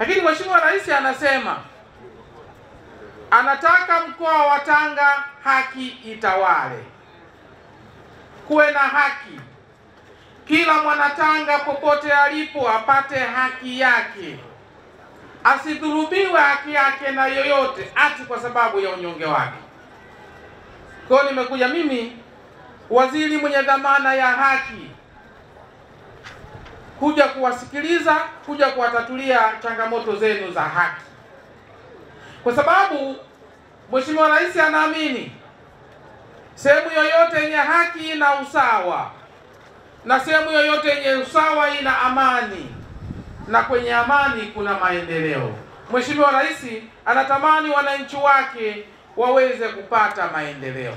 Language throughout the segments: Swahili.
Lakini Mheshimiwa Rais anasema anataka mkoa wa Tanga haki itawale, kuwe na haki, kila mwanatanga popote alipo apate haki yake, asidhulumiwe haki yake na yoyote ati kwa sababu ya unyonge wake. Kwa hiyo nimekuja mimi, waziri mwenye dhamana ya haki, kuja kuwasikiliza, kuja kuwatatulia changamoto zenu za haki, kwa sababu Mheshimiwa Rais anaamini sehemu yoyote yenye haki ina usawa, na sehemu yoyote yenye usawa ina amani, na kwenye amani kuna maendeleo. Mheshimiwa Rais anatamani wananchi wake waweze kupata maendeleo.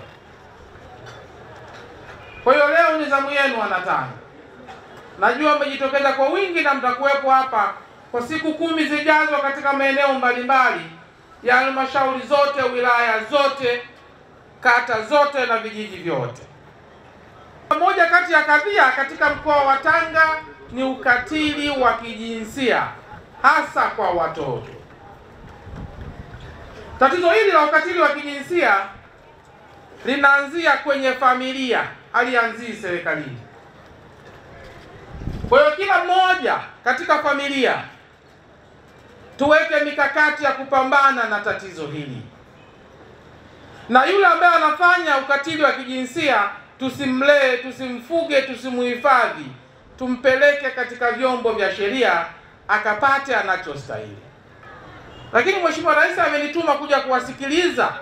Kwa hiyo leo ni zamu yenu Wanatanga. Najua mmejitokeza kwa wingi na mtakuwepo hapa kwa siku 10 zijazo katika maeneo mbalimbali ya halmashauri zote, wilaya zote, kata zote na vijiji vyote. Moja kati ya kadhia katika mkoa wa Tanga ni ukatili wa kijinsia, hasa kwa watoto. Tatizo hili la ukatili wa kijinsia linaanzia kwenye familia, halianzii serikalini. Kwa hiyo kila mmoja katika familia tuweke mikakati ya kupambana na tatizo hili, na yule ambaye anafanya ukatili wa kijinsia tusimlee, tusimfuge, tusimuhifadhi, tumpeleke katika vyombo vya sheria akapate anachostahili. Lakini Mheshimiwa Rais amenituma kuja kuwasikiliza,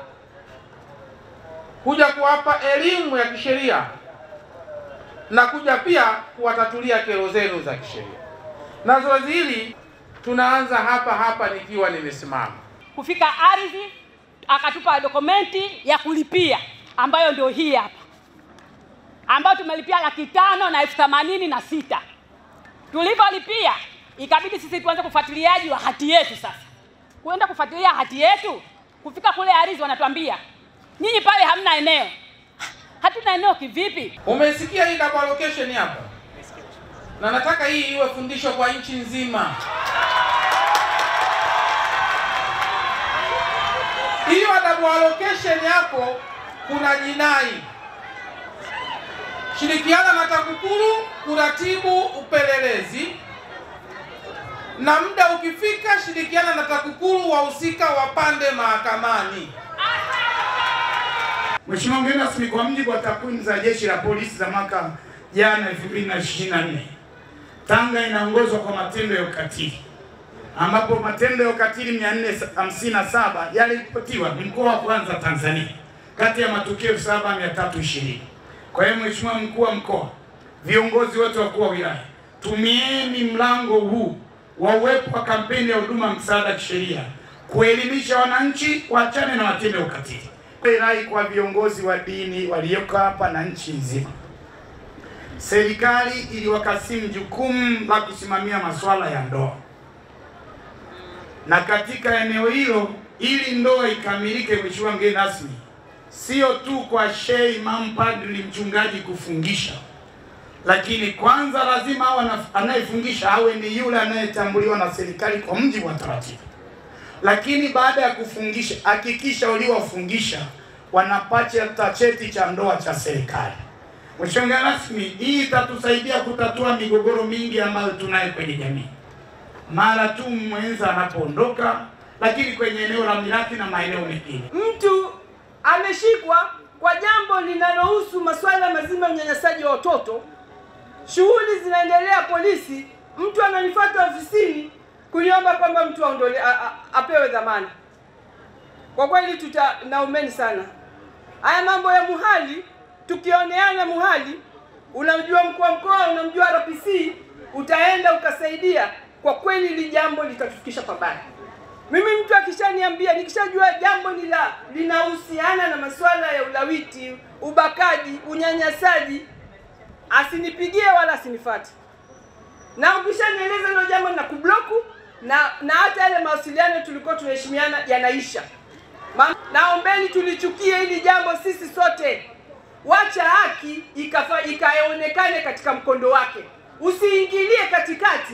kuja kuwapa elimu ya kisheria na kuja pia kuwatatulia kero zenu za kisheria. Na zoezi hili tunaanza hapa nikiwa nimesimama. Kufika ardhi akatupa dokumenti ya kulipia ambayo ndio hii hapa, ambayo tumelipia Laki5,086. Tulivyolipia ikabidi sisi tuanze kufuatiliaji wa hati yetu. Sasa kuenda kufuatilia hati yetu, kufika kule ardhi wanatuambia nyinyi pale hamna eneo. Hatuna eneo kivipi? Umesikia hii double allocation hapa? Na nataka hii iwe fundisho kwa nchi nzima. Hiyo double allocation hapo kuna jinai. Shirikiana na TAKUKURU kuratibu upelelezi, na muda ukifika shirikiana na TAKUKURU wahusika wapande mahakamani. Mheshimiwa mgeni rasmi, kwa mujibu wa takwimu za Jeshi la Polisi za mwaka jana 2024, Tanga inaongozwa kwa matendo ya ukatili, ambapo matendo ya ukatili 457 yaliripotiwa. Ni mkoa wa kwanza Tanzania kati ya matukio 7320. Kwa hiyo Mheshimiwa mkuu wa mkoa, viongozi wote wakuu wa wilaya, tumieni mlango huu wa uwepo wa kampeni ya huduma msaada kisheria kuelimisha wananchi waachane na matendo ya ukatili. Rai kwa viongozi wa dini walioko hapa na nchi nzima, serikali iliwakasimu jukumu la kusimamia masuala ya ndoa, na katika eneo hilo ili ndoa ikamilike, Mheshimiwa mgeni rasmi, sio tu kwa shehe, imam, padri, mchungaji kufungisha, lakini kwanza lazima anayefungisha awe ni yule anayetambuliwa na serikali kwa mujibu wa taratibu. Lakini baada ya kufungisha, hakikisha waliowafungisha wanapata cheti cha ndoa cha serikali. Mheshimiwa rasmi, hii itatusaidia kutatua migogoro mingi ambayo tunayo kwenye jamii mara tu mwenza anapoondoka, lakini kwenye eneo la mirathi na maeneo mengine. Mtu ameshikwa kwa jambo linalohusu masuala mazima ya unyanyasaji wa watoto, shughuli zinaendelea polisi, mtu ananifuata ofisini kuniomba kwamba mtu apewe dhamana. Kwa kweli naombeni sana haya mambo ya muhali, tukioneana muhali, unamjua mkuu wa mkoa, unamjua RPC, utaenda ukasaidia, kwa kweli hili jambo litatufikisha pabaya. Mimi mtu akishaniambia, nikishajua jambo linahusiana na masuala ya ulawiti, ubakaji, unyanyasaji, asinipigie wala asinifuate. Na ukishanieleza hilo jambo na kubloku, na hata yale mawasiliano tulikuwa tunaheshimiana yanaisha. Naombeni tulichukie hili jambo sisi sote. Wacha haki ikaonekane katika mkondo wake. Usiingilie katikati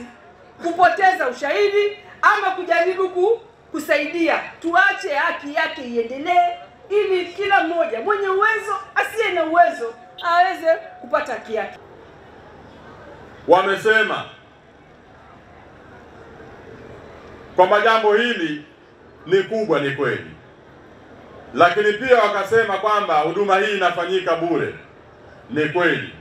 kupoteza ushahidi ama kujaribu kusaidia, tuache haki yake iendelee, ili kila mmoja mwenye uwezo, asiye na uwezo aweze kupata haki yake. Wamesema kwamba jambo hili ni kubwa, ni kweli, lakini pia wakasema kwamba huduma hii inafanyika bure. Ni kweli,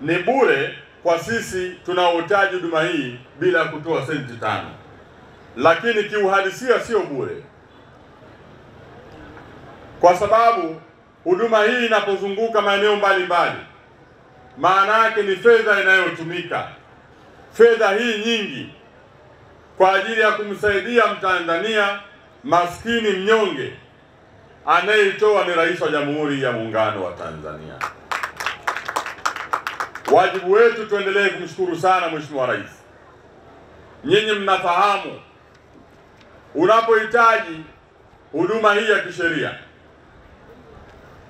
ni bure kwa sisi tunaohitaji huduma hii bila kutoa senti tano, lakini kiuhalisia sio bure, kwa sababu huduma hii inapozunguka maeneo mbalimbali, maana yake ni fedha inayotumika. Fedha hii nyingi kwa ajili ya kumsaidia Mtanzania maskini mnyonge, anayeitoa ni Rais wa Jamhuri ya Muungano wa Tanzania. Wajibu wetu tuendelee kumshukuru sana Mheshimiwa Rais. Nyinyi mnafahamu, unapohitaji huduma hii ya kisheria,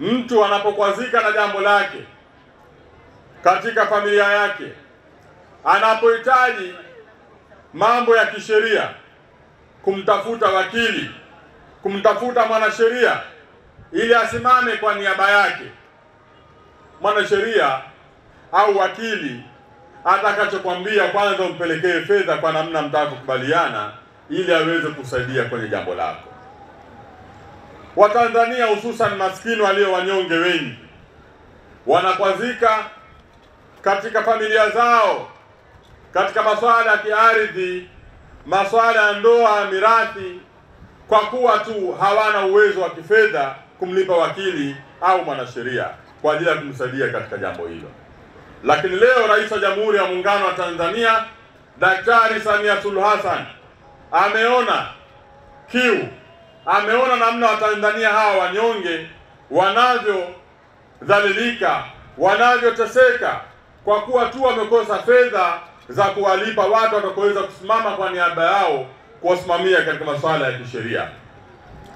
mtu anapokwazika na jambo lake katika familia yake, anapohitaji mambo ya kisheria, kumtafuta wakili, kumtafuta mwanasheria ili asimame kwa niaba yake, mwanasheria au wakili atakachokwambia kwanza umpelekee fedha kwa namna mtakubaliana ili aweze kusaidia kwenye jambo lako. Watanzania hususan maskini walio wanyonge wengi wanakwazika katika familia zao, katika masuala ya kiardhi, masuala ya ndoa, mirathi, kwa kuwa tu hawana uwezo wa kifedha kumlipa wakili au mwanasheria kwa ajili ya kumsaidia katika jambo hilo. Lakini leo Rais wa Jamhuri ya Muungano wa Tanzania Daktari Samia Suluhu Hassan ameona kiu, ameona namna Watanzania hawa wanyonge wanavyodhalilika, wanavyoteseka kwa kuwa tu wamekosa fedha za kuwalipa watu watakaoweza kusimama kwa niaba yao kuwasimamia katika masuala ya kisheria.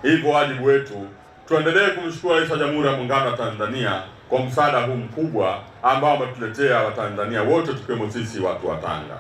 Hivyo wajibu wetu tuendelee kumshukuru Rais wa Jamhuri ya Muungano wa Tanzania kwa msaada huu mkubwa ambao ametuletea Watanzania wote tukiwemo sisi watu wa Tanga.